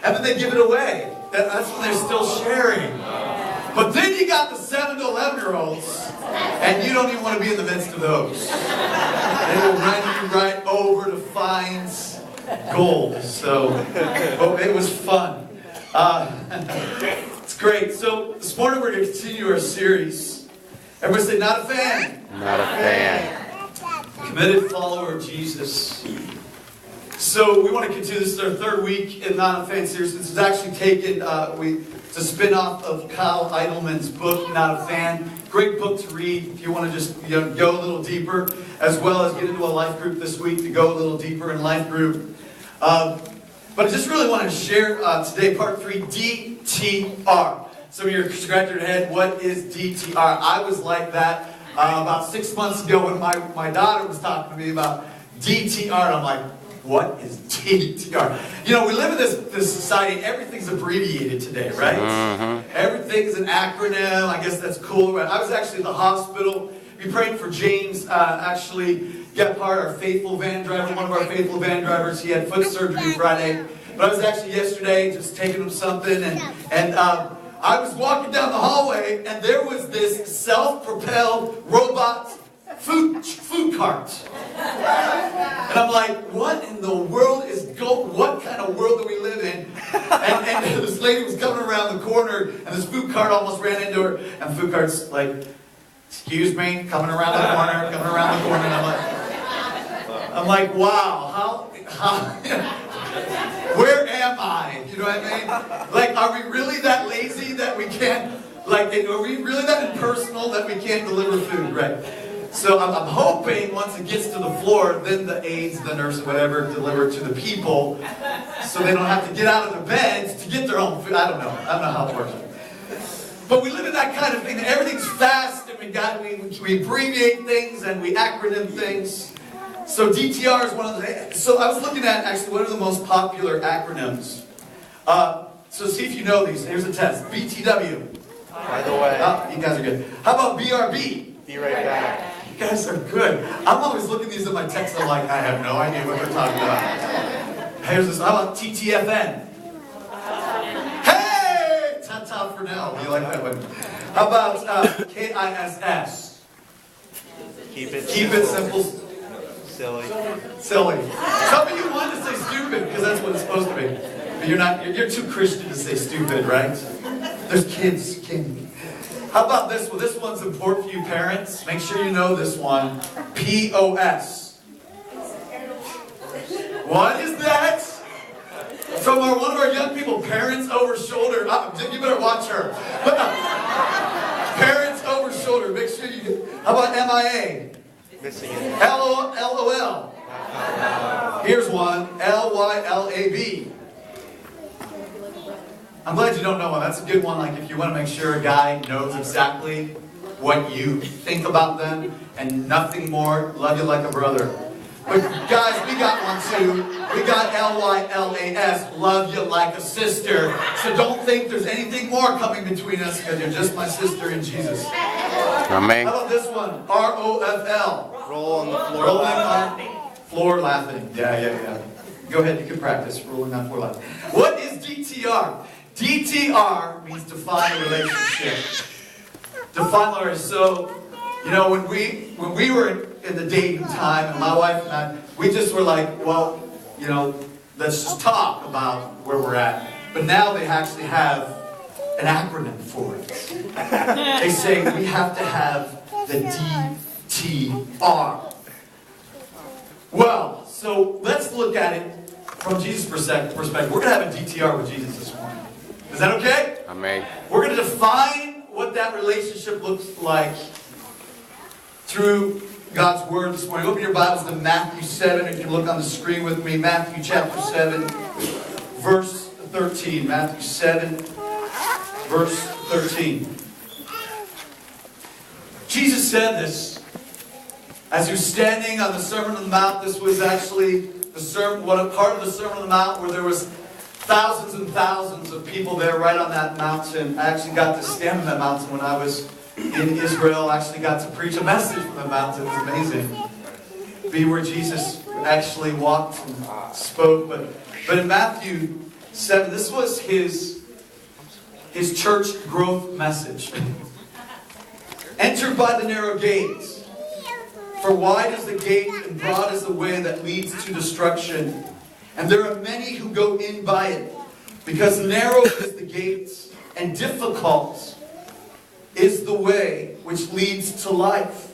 and then they give it away. That's when they're still sharing. But then you got the 7 to 11-year-olds, and you don't even want to be in the midst of those. They will run you right over to find gold. So, it was fun. It's great. So this morning we're going to continue our series. Everybody say, not a fan. Not a fan. Committed follower of Jesus. So we want to continue. This is our third week in Not a Fan series. This is actually taken, it's a spin-off of Kyle Idleman's book, Not a Fan. Great book to read if you want to just go a little deeper, as well as get into a life group this week to go a little deeper in life group. But I just really want to share today part 3, DTR. Some of you are scratching your head, what is DTR? I was like that about 6 months ago when my daughter was talking to me about DTR, and I'm like, what is DTR? You know, we live in this society, everything's abbreviated today, right? Mm-hmm. Everything's an acronym. I guess that's cool. Right? I was actually in the hospital. We prayed for James, actually, Gephardt, our faithful van driver, one of our faithful van drivers. He had foot surgery Friday. But I was actually yesterday just taking him something, and I was walking down the hallway, and there was this self-propelled robot food cart. And I'm like, what in the world is what kind of world do we live in? And this lady was coming around the corner, and this food cart almost ran into her, and the food cart's like, excuse me, coming around the corner, and I'm like, wow, how where am I? You know what I mean? Like, are we really that lazy that we can't, like, are we really that impersonal that we can't deliver food, right? So I'm hoping once it gets to the floor, then the aides, the nurse, whatever, deliver it to the people, so they don't have to get out of their beds to get their own food. I don't know how it works. But we live in that kind of thing. Everything's fast, and we abbreviate things and we acronym things. So DTR is one of the. So I was looking at actually one of the most popular acronyms. So see if you know these. Here's a test. BTW. By the way. Oh, you guys are good. How about BRB? Be right back. You guys are good. I'm always looking at these in my text. I'm like, I have no idea what they're talking about. Here's this. How about TTFN? Hey! Ta-ta for now. You like that one? How about KISS? Keep it simple. Silly. Some of you want to say stupid because that's what it's supposed to be. But you're not. You're too Christian to say stupid, right? There's kids. How about this one? This one's important for you parents. Make sure you know this one. POS. What is that? From one of our young people, parents over shoulder. You better watch her. Parents over shoulder. Make sure you get. How about MIA? Missing it. LOL. Here's one. LYLAB. I'm glad you don't know one. That's a good one. Like if you want to make sure a guy knows exactly what you think about them and nothing more, love you like a brother. But guys, we got one too. We got LYLAS, love you like a sister. So don't think there's anything more coming between us because you're just my sister in Jesus. Amen. How about this one? ROFL. Roll on the floor. Rolling on floor laughing. Yeah. Go ahead, you can practice rolling on floor laughing. What is DTR? DTR means define a relationship. Define a relationship. So, you know, when we were in the dating time, and my wife and I, we just were like, well, you know, let's just talk about where we're at. But now they actually have an acronym for it. They say we have to have the DTR. Well, so let's look at it from Jesus' perspective. We're going to have a DTR with Jesus this morning. Is that okay? Amen. We're going to define what that relationship looks like through God's Word this morning. Open your Bibles to Matthew 7. You can look on the screen with me. Matthew chapter 7, verse 13. Matthew 7, verse 13. Jesus said this as he was standing on the Sermon on the Mount. This was actually the sermon, part of the Sermon on the Mount where there was thousands and thousands of people there right on that mountain. I actually got to stand on that mountain when I was in Israel. I actually got to preach a message from the mountain. It was amazing. Be where Jesus actually walked and spoke. But in Matthew 7. This was his church growth message. Enter by the narrow gate. For wide is the gate and broad is the way that leads to destruction. And there are many who go in by it. Because narrow is the gate and difficult is the way which leads to life.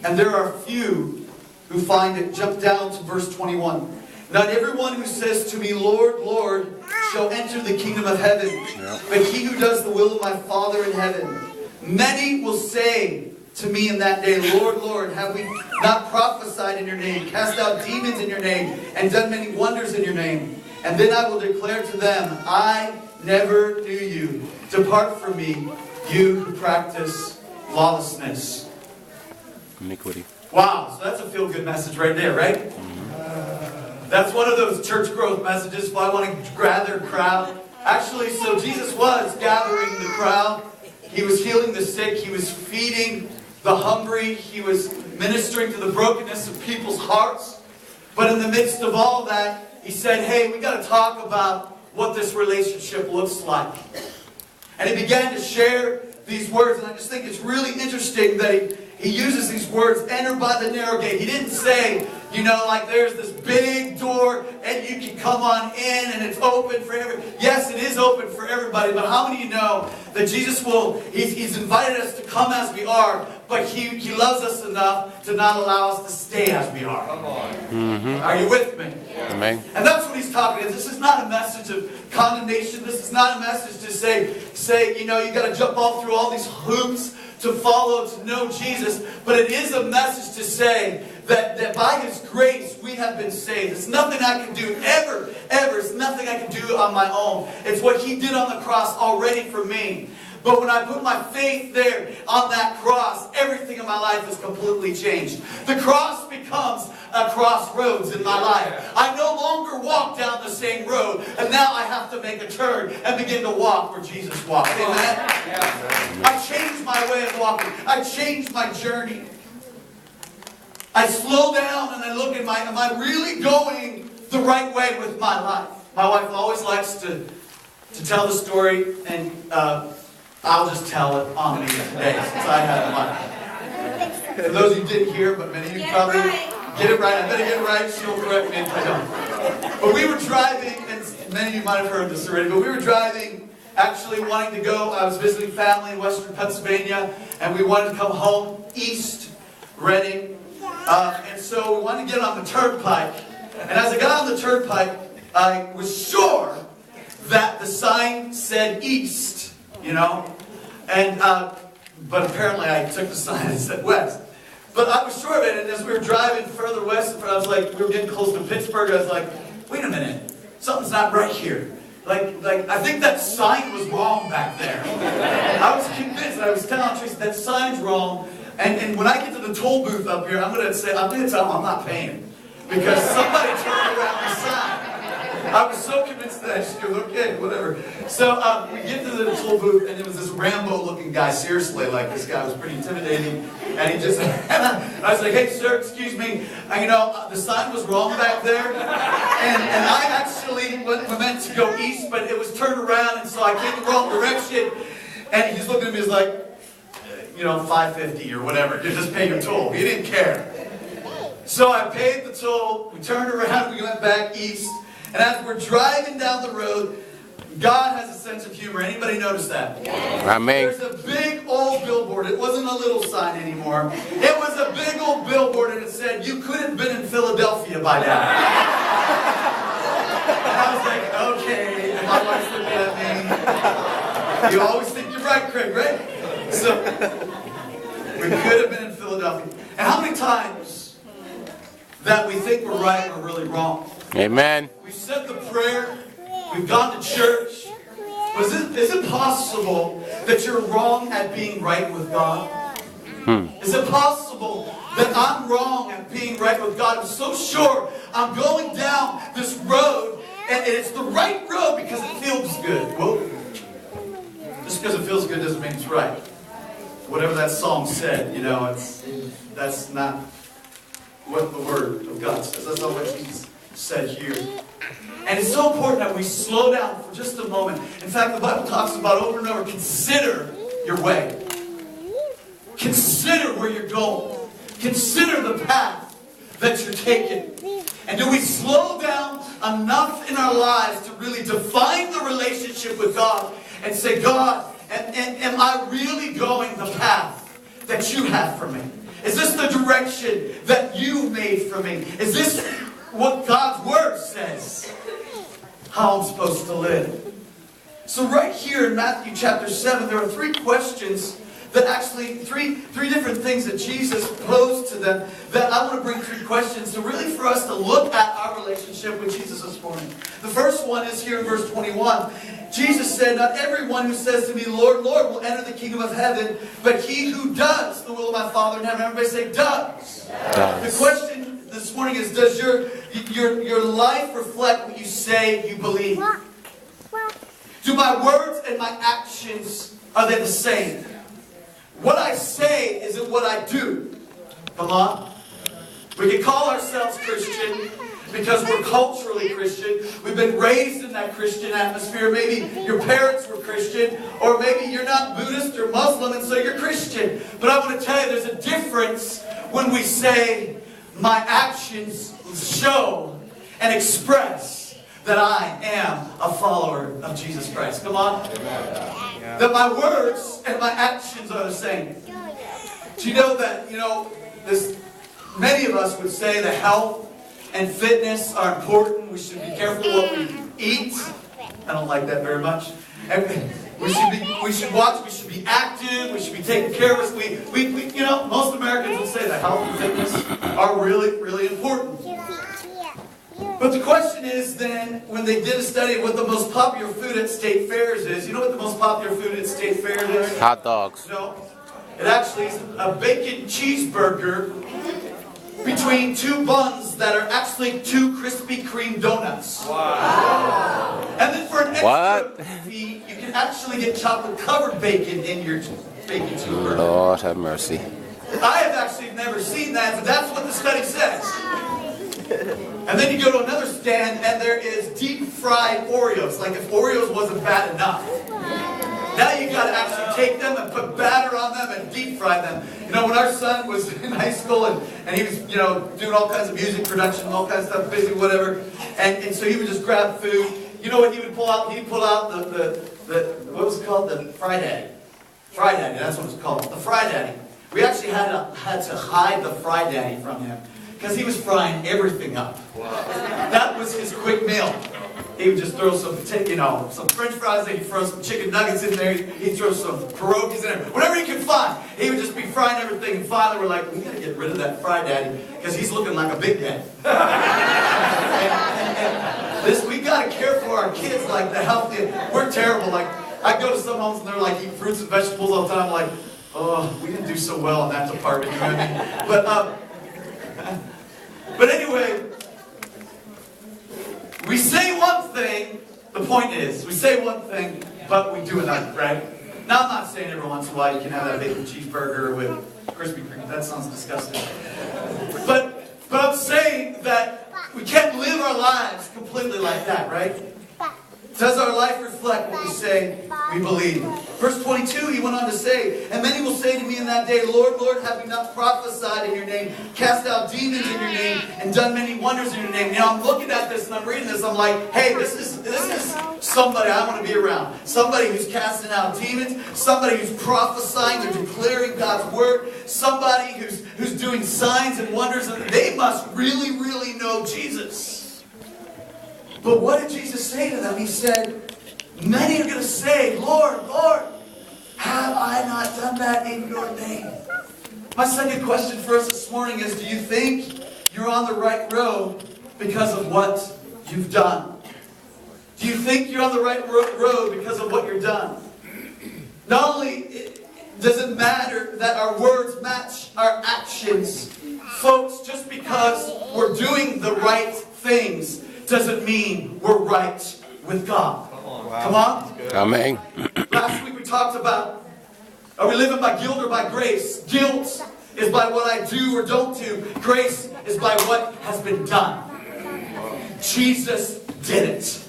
And there are few who find it. Jump down to verse 21. Not everyone who says to me, Lord, Lord, shall enter the kingdom of heaven, but he who does the will of my Father in heaven. Many will say to me in that day, Lord, Lord, have we not prophesied in your name, cast out demons in your name, and done many wonders in your name? And then I will declare to them, I never knew you. Depart from me, you who practice lawlessness. Iniquity. Wow, so that's a feel-good message right there, right? That's one of those church growth messages. If I want to gather a crowd. Actually, so Jesus was gathering the crowd. He was healing the sick. He was feeding the hungry. He was ministering to the brokenness of people's hearts. But in the midst of all that, he said, hey, we got to talk about what this relationship looks like. And he began to share these words. And I just think it's really interesting that he uses these words, enter by the narrow gate. He didn't say, you know, like there's this big door and you can come on in and it's open for everybody. Yes, it is open for everybody, but how many of you know that Jesus he's invited us to come as we are, but he loves us enough to not allow us to stay as we are. Come on. Mm-hmm. Are you with me? Amen. And that's what he's talking about. This is not a message of condemnation. This is not a message to say, you know, you got to jump all through all these hoops to follow, to know Jesus. But it is a message to say that by His grace we have been saved. It's nothing I can do ever. It's nothing I can do on my own. It's what He did on the cross already for me. But when I put my faith there on that cross, everything in my life is completely changed. The cross becomes a crossroads in my life. I no longer walk down the same road, and now I have to make a turn and begin to walk where Jesus walked. Amen? I changed my way of walking. I changed my journey. I slow down and I look at am I really going the right way with my life? My wife always likes to tell the story, and I'll just tell it on me today since I had one. For those who didn't hear, but many of you probably get it right. I better get it right. She'll correct me if I don't. But we were driving, and many of you might have heard this already, but we were driving, actually wanting to go. I was visiting family in western Pennsylvania, and we wanted to come home east, Reading. And so we wanted to get on the turnpike. And as I got on the turnpike, I was sure that the sign said east, you know. And but apparently I took the sign and said west. But I was sure of it, and as we were driving further west, I was like, we were getting close to Pittsburgh, I was like, wait a minute, something's not right here. Like I think that sign was wrong back there. I was convinced, I was telling Tracy, that sign's wrong. And when I get to the toll booth up here, I'm going to tell them I'm not paying. Because somebody turned around the sign. I was so convinced that she goes, okay, whatever. So we get to the toll booth, and it was this Rambo-looking guy. Seriously, like this guy was pretty intimidating. And he just, I was like, hey, sir, excuse me. You know, the sign was wrong back there. And I actually meant to go east, but it was turned around, and so I came the wrong direction. And he's looking at me, he's like, you know, $5.50 or whatever. You just pay your toll. He didn't care. So I paid the toll. We turned around. We went back east. And as we're driving down the road, God has a sense of humor. Anybody notice that? Amen. There's a big old billboard. It wasn't a little sign anymore. It was a big old billboard, and it said, you could have been in Philadelphia by now. And I was like, okay. And my wife's looking at me. You always think you're right, Craig, right? So, we could have been in Philadelphia. And how many times that we think we're right, we're really wrong? Amen. We've said the prayer. We've gone to church. But is it possible that you're wrong at being right with God? Is it possible that I'm wrong at being right with God? I'm so sure I'm going down this road, and it's the right road because it feels good. Well, just because it feels good doesn't mean it's right. Whatever that song said, you know, that's not what the Word of God says. That's not what Jesus said here. And it's so important that we slow down for just a moment. In fact, the Bible talks about over and over, consider your way. Consider where you're going. Consider the path that you're taking. And do we slow down enough in our lives to really define the relationship with God and say, God, am I really going the path that you have for me? Is this the direction that you made for me? Is this what God's Word says? How I'm supposed to live? So right here in Matthew chapter 7, there are three questions that actually, three different things that Jesus posed to them, that I want to bring three questions to really for us to look at our relationship with Jesus this morning. The first one is here in verse 21. Jesus said, not everyone who says to me, Lord, Lord, will enter the kingdom of heaven, but he who does the will of my Father in heaven. Everybody say, does. The question this morning is, does your life reflect what you say you believe? Do my words and my actions, are they the same? What I say isn't what I do. Come on. We can call ourselves Christian because we're culturally Christian. We've been raised in that Christian atmosphere. Maybe your parents were Christian, or maybe you're not Buddhist or Muslim and so you're Christian. But I want to tell you there's a difference when we say my actions show and express that I am a follower of Jesus Christ. Come on. That my words and my actions are the same. Do you know that, many of us would say that health and fitness are important. We should be careful what we eat. I don't like that very much. And we should watch, we should be active, we should be taking care of us. Most Americans will say that health and fitness are really, really important. But the question is then, when they did a study of what the most popular food at state fairs is, you know what the most popular food at state fairs is? Hot dogs. No. It actually is a bacon cheeseburger between two buns that are actually two Krispy Kreme donuts. Wow. And then for an extra fee, you can actually get chocolate-covered bacon in your bacon cheeseburger. Lord have mercy. I have actually never seen that, but that's what the study says. And then you go to another stand and there is deep fried Oreos. Like if Oreos wasn't bad enough. Now you got to actually take them and put batter on them and deep fry them. When our son was in high school and he was, doing all kinds of music production, all kinds of stuff, busy, whatever. And so he would just grab food. You know what he would pull out? He'd pull out the what was it called? The Fry Daddy. Fry Daddy, that's what it's called. The Fry Daddy. We actually had to hide the Fry Daddy from him. Because he was frying everything up. Wow. That was his quick meal. He would just throw some French fries, he'd throw some chicken nuggets in there, he'd throw some pierogies in there. Whatever he could find, he would just be frying everything. And finally we're like, we got to get rid of that Fry Daddy because he's looking like a big man. and we got to care for our kids, like the healthy. We're terrible. Like, I go to some homes and they're like eating fruits and vegetables all the time. I'm like, oh, we didn't do so well in that department. You know what I mean? But anyway, we say one thing, the point is, we say one thing, but we do another, right? Now, I'm not saying every once in a while you can have that bacon cheeseburger with Krispy Kreme. That sounds disgusting. But I'm saying that we can't live our lives completely like that, right? Does our life reflect what we say we believe? Verse 22, he went on to say, and many will say to me in that day, Lord, Lord, have we not prophesied in your name, cast out demons in your name, and done many wonders in your name? I'm looking at this and I'm reading this, I'm like, hey, this is somebody I want to be around. Somebody who's casting out demons, somebody who's prophesying, they're declaring God's word, somebody who's doing signs and wonders, and they must really, really know Jesus. But what did Jesus say to them? He said, many are going to say, Lord, Lord, have I not done that in your name? My second question for us this morning is, do you think you're on the right road because of what you've done? Do you think you're on the right road because of what you've done? Not only does it matter that our words match our actions, folks, just because we're doing the right things doesn't mean we're right with God. Come on. Amen. Last week we talked about, are we living by guilt or by grace? Guilt is by what I do or don't do. Grace is by what has been done. Jesus did it.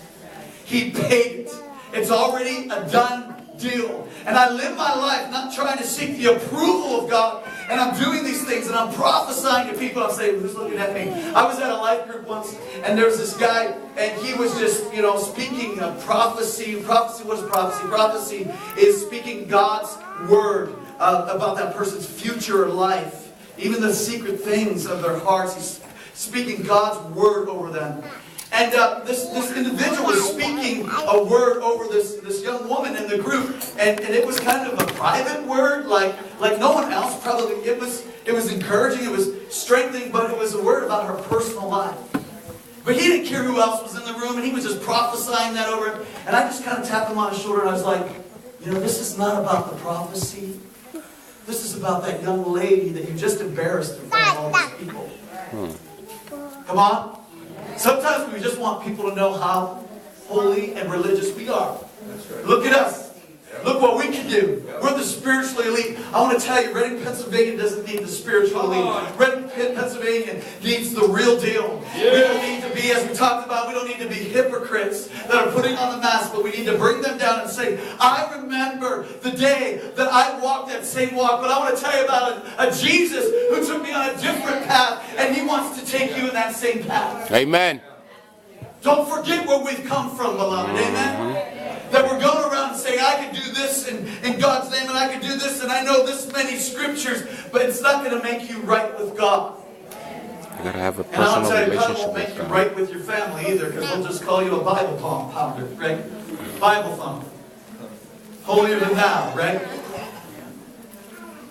He paid it. It's already a done deal. And I live my life not trying to seek the approval of God. And I'm doing these things and I'm prophesying to people. I'm saying, who's looking at me? I was at a life group once and there was this guy and he was just, speaking of prophecy. Prophecy, what is prophecy? Prophecy is speaking God's word about that person's future life. Even the secret things of their hearts. He's speaking God's word over them. And this individual was speaking a word over this young woman in the group, and it was kind of a private word, like no one else probably. It was encouraging, it was strengthening, but it was a word about her personal life. But he didn't care who else was in the room, and he was just prophesying that over him. And I just kind of tapped him on his shoulder, and I was like, this is not about the prophecy. This is about that young lady that you just embarrassed in front of all these people. Come on. Sometimes we just want people to know how holy and religious we are. That's right. Look at us. Look what we can do. We're the spiritually elite. I want to tell you, Reading, Pennsylvania doesn't need the spiritual elite. Reading, Pennsylvania needs the real deal. We don't need to be, as we talked about, we don't need to be hypocrites that are putting on the mask, but we need to bring them down and say, I remember the day that I walked that same walk, but I want to tell you about a Jesus who took me on a different path, and He wants to take you in that same path. Amen. Don't forget where we've come from, beloved. Amen? That we're going around and saying, I can do this in God's name, and I can do this, and I know this many scriptures, but it's not going to make you right with God. You got to have a And I'll personal tell you, God relationship won't make with you God. right with your family either, because they'll just call you a Bible pounder, right? Bible thumper. Holier than thou, right?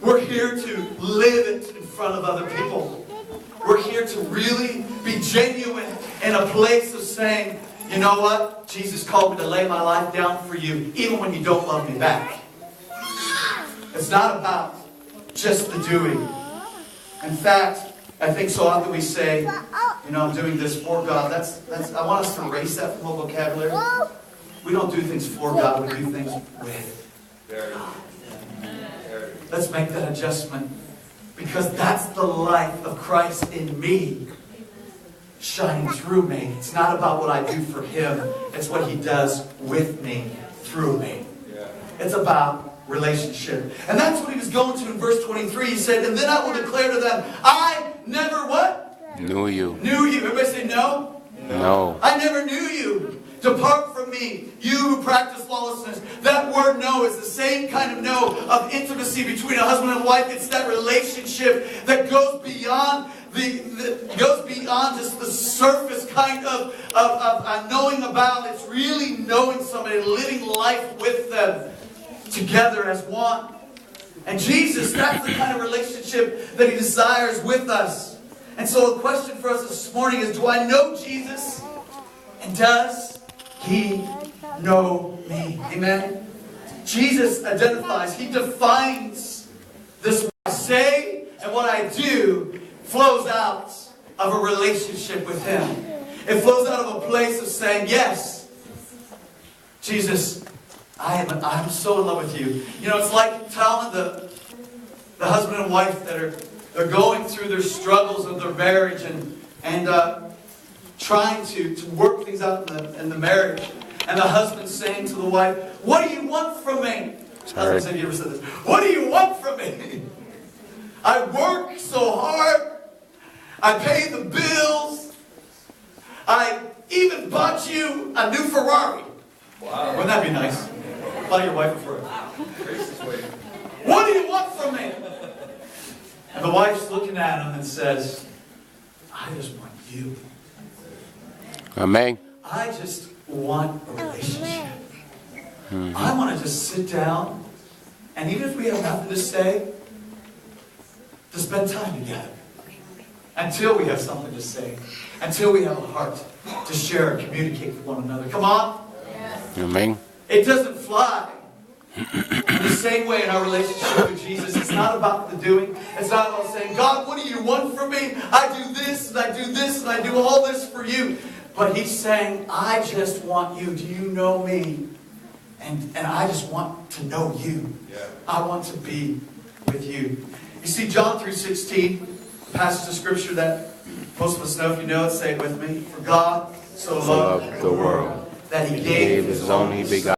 We're here to live it in front of other people. We're here to really be genuine in a place of saying, you know what? Jesus called me to lay my life down for you, even when you don't love me back. It's not about just the doing. In fact, I think so often we say, I'm doing this for God. I want us to erase that from our vocabulary. We don't do things for God, we do things with God. Let's make that adjustment. Because that's the life of Christ in me, shining through me. It's not about what I do for Him. It's what He does with me, through me. It's about relationship. And that's what he was going to in verse 23. He said, and then I will declare to them, I never what? Knew you. Knew you. Everybody say no? No. I never knew you. Depart from me, you who practice lawlessness. That word no is the same kind of no of intimacy between a husband and wife. It's that relationship that goes beyond just the surface kind of knowing about. It's really knowing somebody, living life with them together as one. And Jesus, that's the kind of relationship that He desires with us. And so the question for us this morning is, do I know Jesus? And does He know me? Amen? Jesus identifies, He defines this. What I say and what I do flows out of a relationship with Him. It flows out of a place of saying, yes, Jesus, I'm so in love with you. You know, it's like telling the husband and wife that they're going through their struggles of their marriage and trying to work things out in the marriage. And the husband saying to the wife, what do you want from me? Husband said, you ever said this? What do you want from me? I work so hard. I pay the bills. I even bought you a new Ferrari. Wow. Wouldn't that be nice? Buy your wife a Ferrari. What do you want from me? And the wife's looking at him and says, I just want you. Amen. I just want a relationship. I want to just sit down, and even if we have nothing to say, to spend time together. Until we have something to say. Until we have a heart to share and communicate with one another. Come on. Amen. It doesn't fly. In the same way in our relationship with Jesus, it's not about the doing. It's not about saying, God, what do you want from me? I do this, and I do this, and I do all this for you. But He's saying, I just want you. Do you know me? And I just want to know you. I want to be with you. You see, John 3:16, passage of Scripture that most of us know. If you know it, say it with me. For God so so loved the world, that he gave his only begotten